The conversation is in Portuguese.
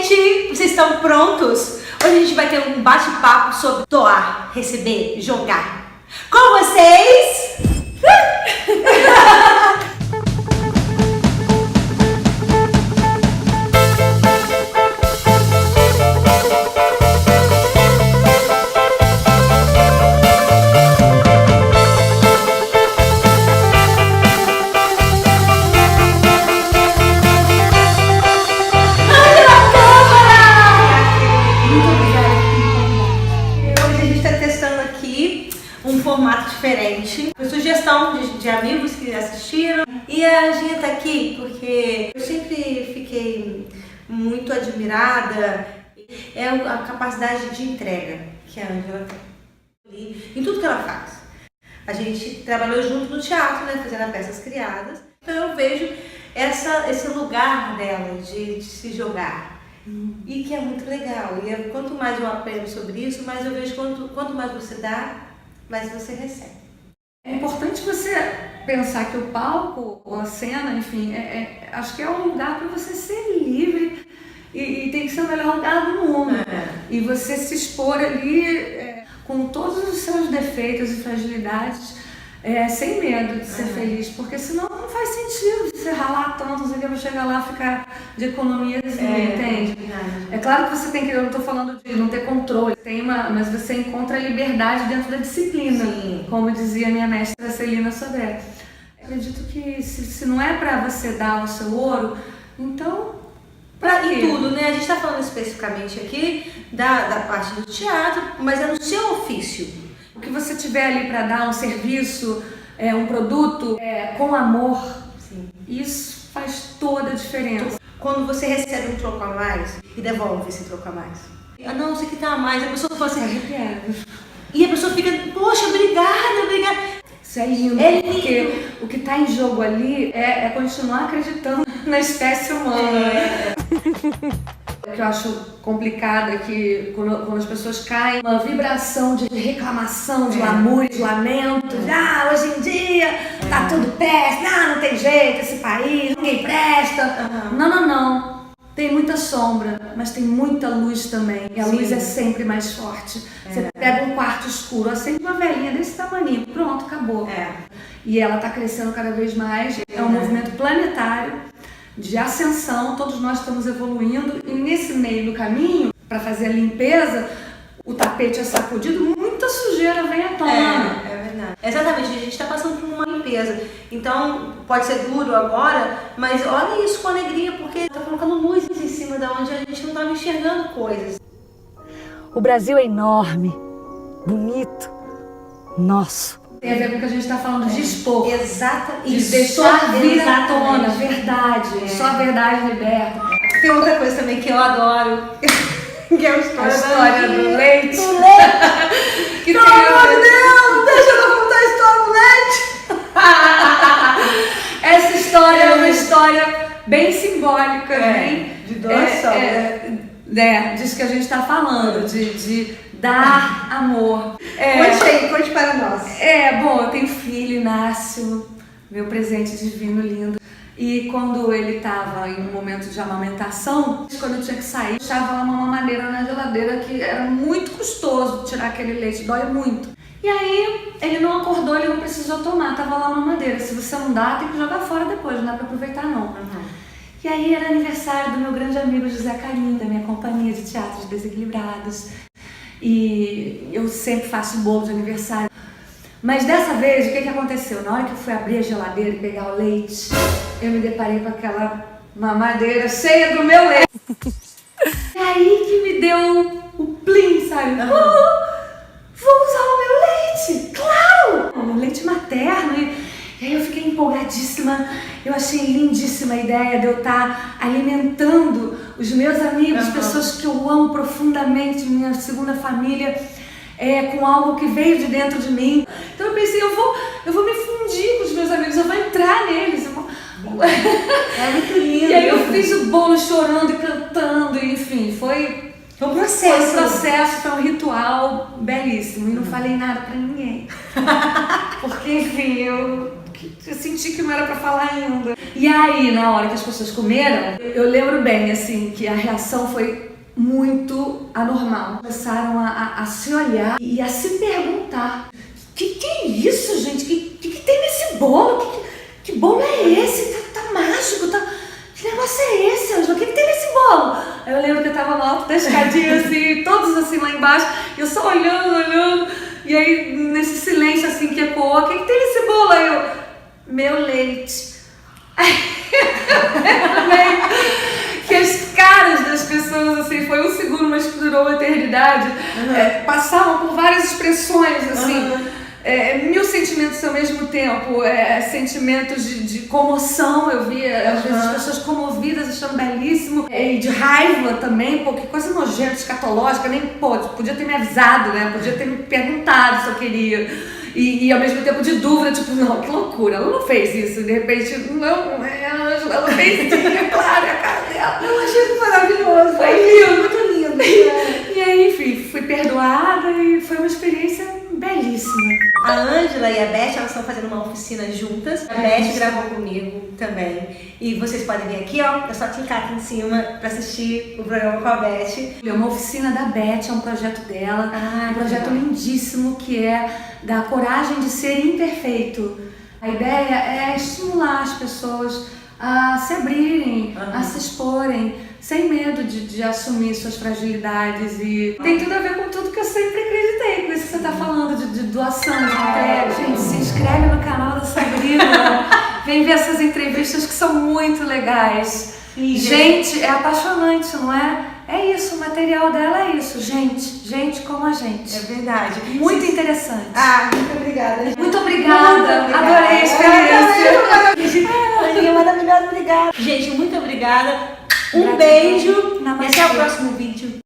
gente! Vocês estão prontos? Hoje a gente vai ter um bate-papo sobre doar, receber, jogar. Com vocês! Diferente. Foi sugestão de amigos que assistiram. E a Anjinha tá aqui porque eu sempre fiquei muito admirada. É a capacidade de entrega que a Ângela tem em tudo que ela faz. A gente trabalhou junto no teatro, né, fazendo peças criadas. Então eu vejo esse lugar dela de se jogar. E que é muito legal. E quanto mais eu aprendo sobre isso, mais eu vejo quanto mais você dá, mais você recebe. É importante você pensar que o palco, ou a cena, enfim, acho que é um lugar para você ser livre e tem que ser o melhor lugar do mundo. E você se expor ali com todos os seus defeitos e fragilidades, sem medo de ser feliz, porque senão não faz sentido você ralar tanto, você vai chegar lá e ficar de economia, entende? É claro que você tem que, eu não estou falando de não ter controle, mas você encontra liberdade dentro da disciplina, como dizia minha mestra Celina Sodré. Acredito que se não é para você dar o seu ouro, então... E tudo, né? A gente está falando especificamente aqui da parte do teatro, mas é no seu ofício. O que você tiver ali para dar, um serviço, um produto, com amor, isso faz toda a diferença. Quando você recebe um troco a mais e devolve esse troco a mais. Ah, não, isso aqui tá a mais. A pessoa fala assim, e a pessoa fica, poxa, obrigada. Isso é lindo, porque o que está em jogo ali é continuar acreditando na espécie humana. O que eu acho complicado é que quando as pessoas caem numa vibração de reclamação, de lamúria, de lamento, hoje em dia tá tudo péssimo, não tem jeito, esse país, ninguém presta. Não. Tem muita sombra, mas tem muita luz também. E a luz é sempre mais forte. Você pega um quarto escuro, acende uma velhinha desse tamaninho, pronto, acabou. E ela tá crescendo cada vez mais. É um movimento planetário de ascensão, todos nós estamos evoluindo. E nesse meio do caminho, para fazer a limpeza, o tapete é sacudido, muita sujeira vem à tona. É verdade. Exatamente, a gente está passando por uma limpeza. Então, pode ser duro agora, mas olha isso com alegria, porque está colocando luz em cima da onde a gente não estava enxergando coisas. O Brasil é enorme, bonito, nosso. Tem a ver com o que a gente está falando de expor. Exatamente. De deixar vir à tona, verdade. Só a verdade liberta. Tem outra coisa também que eu adoro, que é a história do leite. Do leite. Pelo amor de Deus, deixa eu contar a história do leite. Essa história é uma história bem simbólica, de doação. Disso que a gente está falando, de dar amor. Conte para nós. Bom, eu tenho filho, Inácio, meu presente divino, lindo. E quando ele estava em um momento de amamentação, quando eu tinha que sair, eu deixava lá uma mamadeira na geladeira, que era muito custoso tirar aquele leite, dói muito. E aí, ele não acordou, ele não precisou tomar, tava lá a mamadeira. Se você não dá, tem que jogar fora depois, não dá pra aproveitar não. E aí era aniversário do meu grande amigo José Carim, da minha companhia de teatro de Desequilibrados. E eu sempre faço bolo de aniversário. Mas dessa vez, o que aconteceu? Na hora que eu fui abrir a geladeira e pegar o leite, eu me deparei com aquela mamadeira cheia do meu leite. E aí que me deu o plim, sabe? Vou usar o meu leite, claro! O meu leite materno. E aí eu fiquei empolgadíssima, eu achei lindíssima a ideia de eu estar alimentando os meus amigos, pessoas que eu amo profundamente, minha segunda família, com algo que veio de dentro de mim. Então eu pensei, eu vou me fundir com os meus amigos, eu vou entrar neles. É muito lindo. E aí eu fiz o bolo chorando e cantando, enfim, foi um processo. Foi um ritual belíssimo. E não falei nada pra ninguém. Porque, enfim, eu eu senti que não era pra falar ainda. E aí, na hora que as pessoas comeram, eu lembro bem, assim, que a reação foi muito anormal. Começaram a se olhar e a se perguntar: que é isso, gente? Que tem nesse bolo? Que bolo é esse? Tá mágico, que negócio é esse, Ângela? O que tem nesse bolo? Aí eu lembro que eu tava no alto da escadinha, assim, todos assim lá embaixo, e eu só olhando, e aí nesse silêncio assim que ecoou: o que tem nesse bolo? Aí eu: meu leite. Que as caras das pessoas, assim, foi um segundo, mas que durou uma eternidade, passavam por várias expressões, assim, mil sentimentos ao mesmo tempo, sentimentos de comoção, eu via às vezes as pessoas comovidas, achando belíssimo, e de raiva também, pô, que coisa nojenta, escatológica, nem podia ter me avisado, né, podia ter me perguntado se eu queria. E ao mesmo tempo de dúvida, tipo, não, que loucura, ela não fez isso, de repente, não, ela fez isso, claro, é a cara dela. Eu achei maravilhoso, foi lindo, muito lindo. E aí, enfim, fui perdoada e foi uma experiência belíssima. A Ângela e a Beth, elas estão fazendo uma oficina juntas. A Beth gravou comigo também. E vocês podem vir aqui, ó, é só clicar aqui em cima pra assistir o programa com a Beth. É uma oficina da Beth, é um projeto dela, um projeto lindíssimo que é da coragem de ser imperfeito. A ideia é estimular as pessoas a se abrirem, a se exporem, sem medo de assumir suas fragilidades. E tem tudo a ver com tudo que eu sempre acreditei, com isso que você está falando de doação de matéria. Gente, se inscreve no canal da Sabrina, vem ver essas entrevistas que são muito legais. Gente, é apaixonante, não é? É isso, o material dela é isso, gente como a gente. É verdade. Muito interessante. Muito obrigada. Muito obrigada. Adorei a experiência. Aninha, maravilhosa, obrigada. Gente, muito obrigada. Um Gratidão. beijo. Namastê. Até o próximo vídeo.